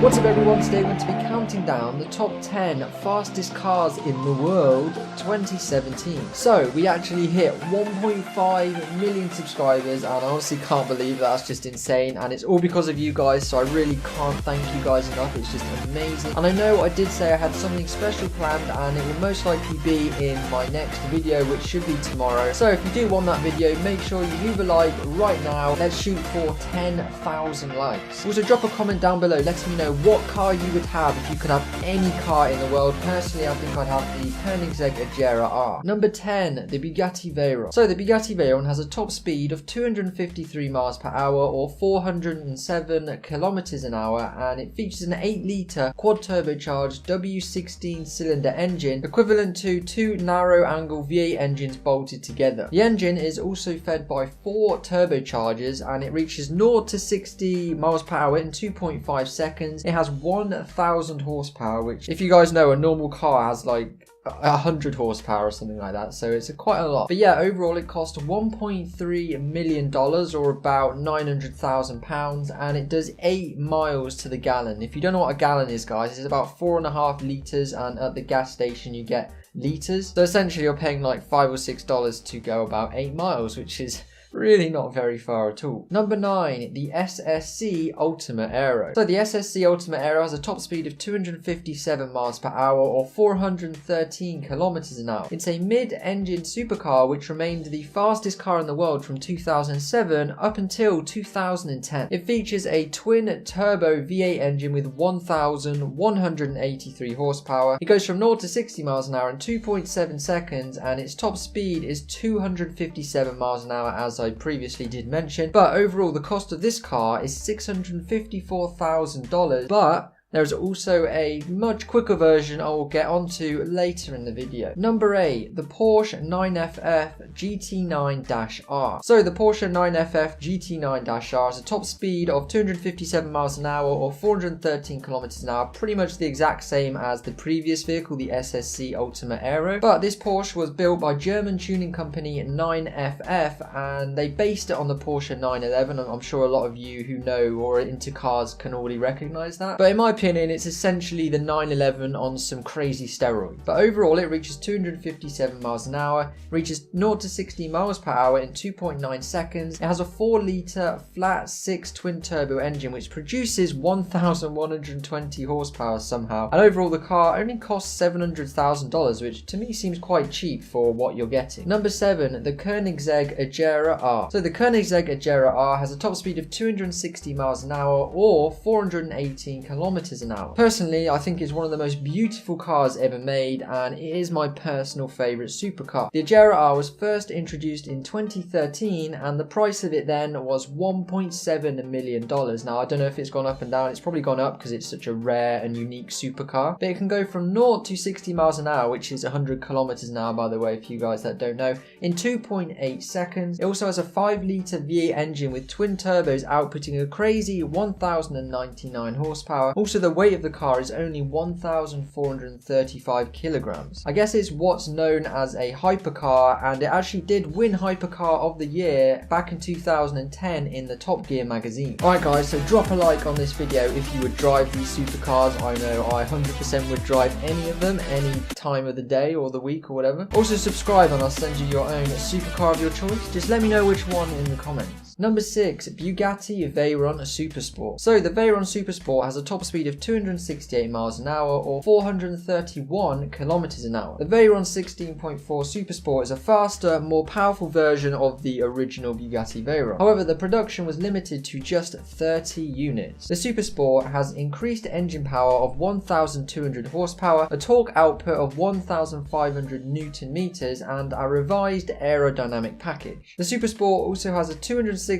What's up everyone, today we're going to be counting down the top 10 fastest cars in the world 2017. So we actually hit 1.5 million subscribers and I honestly can't believe that's just insane, and it's all because of you guys, so I really can't thank you guys enough. It's just amazing. And I know I did say I had something special planned and it will most likely be in my next video, which should be tomorrow. So if you do want that video, make sure you leave a like right now. Let's shoot for 10,000 likes. Also drop a comment down below letting me know what car you would have if you could have any car in the world. Personally, I think I'd have the Koenigsegg Agera R. Number 10, the Bugatti Veyron. So the Bugatti Veyron has a top speed of 253 miles per hour or 407 kilometers an hour, and it features an 8-litre quad turbocharged W16 cylinder engine equivalent to 2 narrow angle V8 engines bolted together. The engine is also fed by 4 turbochargers and it reaches 0 to 60 miles per hour in 2.5 seconds. It has 1000 horsepower, which if you guys know, a normal car has like 100 horsepower or something like that, so it's quite a lot. But yeah, overall it cost $1.3 million or about £900,000, and it does 8 miles to the gallon. If you don't know what a gallon is, guys, it's about 4.5 litres, and at the gas station you get litres. So essentially you're paying like $5 or $6 to go about 8 miles, which is really not very far at all. Number 9, the SSC Ultima Aero. So the SSC Ultima Aero has a top speed of 257 miles per hour or 413 kilometers an hour. It's a mid-engine supercar which remained the fastest car in the world from 2007 up until 2010. It features a twin-turbo V8 engine with 1,183 horsepower. It goes from 0 to 60 miles an hour in 2.7 seconds, and its top speed is 257 miles an hour, as I previously did mention. But overall the cost of this car is $654,000, but there's also a much quicker version I will get onto later in the video. Number 8, the Porsche 9FF GT9-R. So the Porsche 9FF GT9-R has a top speed of 257 miles an hour or 413 kilometers an hour, pretty much the exact same as the previous vehicle, the SSC Ultima Aero. But this Porsche was built by German tuning company 9FF, and they based it on the Porsche 911. I'm sure a lot of you who know or are into cars can already recognize that. But in my opinion, it's essentially the 911 on some crazy steroids. But overall it reaches 257 miles an hour, reaches 0 to 60 miles per hour in 2.9 seconds. It has a 4-litre flat 6 twin turbo engine which produces 1,120 horsepower somehow. And overall the car only costs $700,000, which to me seems quite cheap for what you're getting. Number 7, the Koenigsegg Agera R. So the Koenigsegg Agera R has a top speed of 260 miles an hour or 418 kilometers an hour. Personally, I think it's one of the most beautiful cars ever made, and it is my personal favourite supercar. The Agera R was first introduced in 2013 and the price of it then was $1.7 million. Now I don't know if it's gone up and down. It's probably gone up because it's such a rare and unique supercar, but it can go from 0 to 60 miles an hour, which is 100 kilometers an hour by the way, for you guys that don't know, in 2.8 seconds. It also has a 5-litre V8 engine with twin turbos outputting a crazy 1,099 horsepower. Also, the weight of the car is only 1,435 kilograms. I guess it's what's known as a hypercar, and it actually did win Hypercar of the Year back in 2010 in the Top Gear magazine. Alright guys, so drop a like on this video if you would drive these supercars. I know I 100% would drive any of them, any time of the day or the week or whatever. Also subscribe and I'll send you your own supercar of your choice. Just let me know which one in the comments. Number 6, Bugatti Veyron Supersport. So the Veyron Supersport has a top speed of 268 miles an hour or 431 kilometers an hour. The Veyron 16.4 Supersport is a faster, more powerful version of the original Bugatti Veyron. However, the production was limited to just 30 units. The Supersport has increased engine power of 1,200 horsepower, a torque output of 1,500 Newton meters, and a revised aerodynamic package. The Supersport also has a 267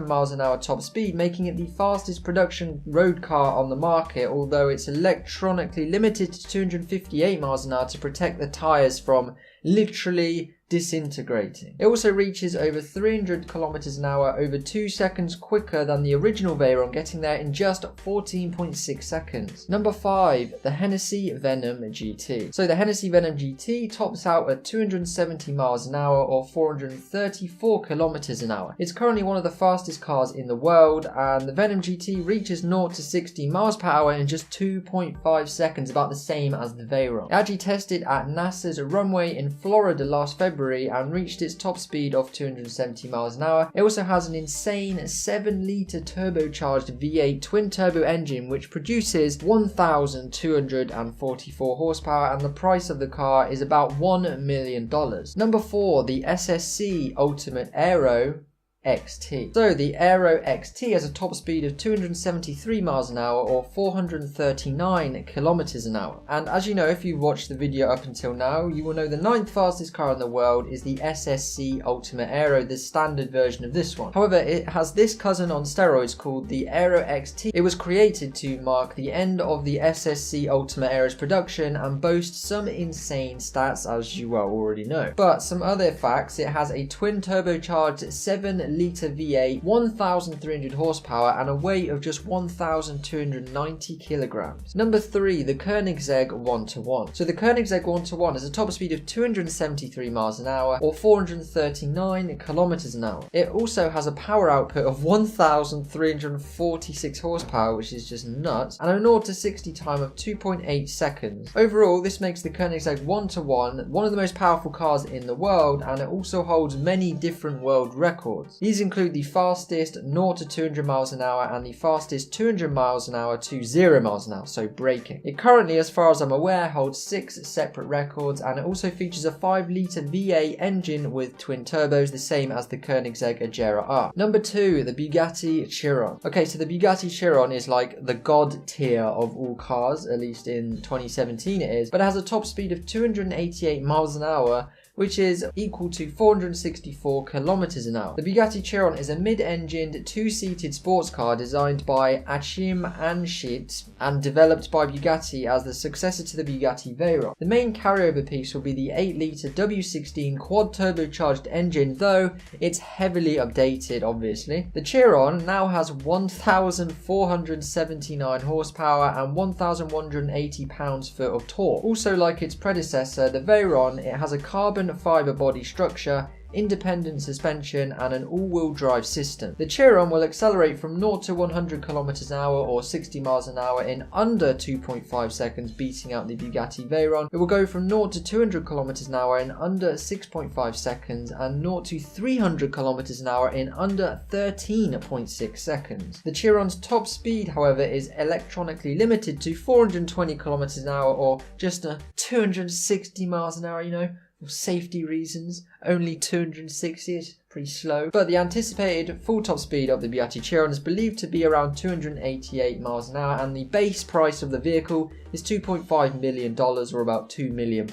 miles an hour top speed, making it the fastest production road car on the market, although it's electronically limited to 258 miles an hour to protect the tyres from literally disintegrating. It also reaches over 300 kilometers an hour, over 2 seconds quicker than the original Veyron, getting there in just 14.6 seconds. Number 5, the Hennessy Venom GT. So the Hennessy Venom GT tops out at 270 miles an hour or 434 kilometers an hour. It's currently one of the fastest cars in the world, and the Venom GT reaches 0 to 60 miles per hour in just 2.5 seconds, about the same as the Veyron. It actually tested at NASA's runway in Florida last February and reached its top speed of 270 miles an hour. It also has an insane 7-litre turbocharged V8 twin-turbo engine which produces 1,244 horsepower, and the price of the car is about $1 million. Number 4, the SSC Ultimate Aero XT. So the Aero XT has a top speed of 273 miles an hour or 439 kilometers an hour. And as you know, if you've watched the video up until now, you will know the 9th fastest car in the world is the SSC Ultimate Aero, the standard version of this one. However, it has this cousin on steroids called the Aero XT. It was created to mark the end of the SSC Ultimate Aero's production and boasts some insane stats, as you well already know. But some other facts: it has a twin turbocharged 7-litre V8, 1,300 horsepower, and a weight of just 1,290 kilograms. Number 3, the Koenigsegg 1-1. So the Koenigsegg 1-1 has a top speed of 273 miles an hour or 439 kilometers an hour. It also has a power output of 1,346 horsepower, which is just nuts, and a 0 to 60 time of 2.8 seconds. Overall, this makes the Koenigsegg 1-1 one of the most powerful cars in the world, and it also holds many different world records. These include the fastest 0 to 200 miles an hour and the fastest 200 miles an hour to 0 miles an hour, so braking. It currently, as far as I'm aware, holds 6 separate records, and it also features a 5-litre V8 engine with twin turbos, the same as the Koenigsegg Agera R. Number 2, the Bugatti Chiron. Okay, so the Bugatti Chiron is like the god tier of all cars, at least in 2017 it is, but it has a top speed of 288 miles an hour, which is equal to 464 kilometers an hour. The Bugatti Chiron is a mid-engined, 2-seated sports car designed by Achim Anschutz and developed by Bugatti as the successor to the Bugatti Veyron. The main carryover piece will be the 8-litre W16 quad turbocharged engine, though it's heavily updated, obviously. The Chiron now has 1,479 horsepower and 1,180 pounds-foot of torque. Also, like its predecessor, the Veyron, it has a carbon fiber body structure, independent suspension, and an all-wheel drive system. The Chiron will accelerate from 0 to 100 kilometers an hour or 60 miles an hour in under 2.5 seconds, beating out the Bugatti Veyron. It will go from 0 to 200 kilometers an hour in under 6.5 seconds and 0 to 300 kilometers an hour in under 13.6 seconds. The Chiron's top speed, however, is electronically limited to 420 kilometers an hour or just 260 miles an hour, you know. For safety reasons, only 260 is pretty slow. But the anticipated full top speed of the Bugatti Chiron is believed to be around 288 miles an hour, and the base price of the vehicle is $2.5 million or about £2 million.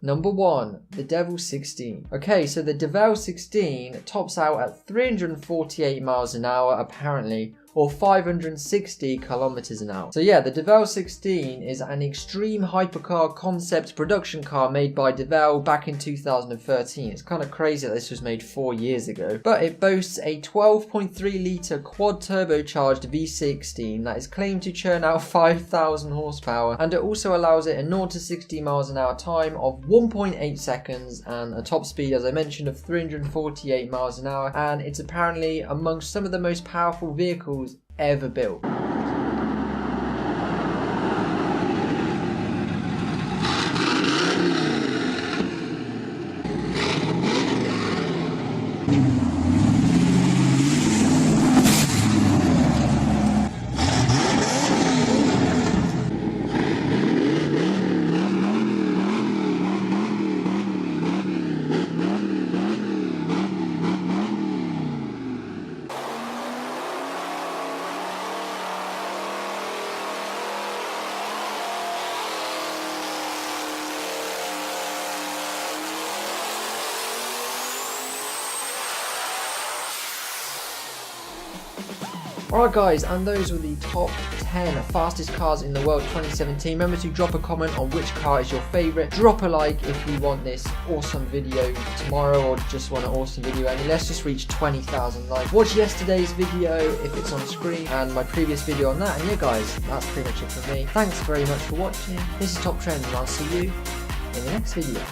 Number 1, the Devil 16. Okay, so the Devil 16 tops out at 348 miles an hour apparently, or 560 kilometers an hour. So yeah, the Devil 16 is an extreme hypercar concept production car made by Devil back in 2013. It's kind of crazy that this was made 4 years ago. But it boasts a 12.3 litre quad turbocharged V16 that is claimed to churn out 5,000 horsepower, and it also allows it a 0 to 60 miles an hour time of 1.8 seconds and a top speed, as I mentioned, of 348 miles an hour, and it's apparently amongst some of the most powerful vehicles ever built. Alright guys, and those were the top 10 fastest cars in the world 2017. Remember to drop a comment on which car is your favourite. Drop a like if you want this awesome video tomorrow or just want an awesome video. And let's just reach 20,000 likes. Watch yesterday's video if it's on screen and my previous video on that. And yeah guys, that's pretty much it for me. Thanks very much for watching. This is Top Trends and I'll see you in the next video.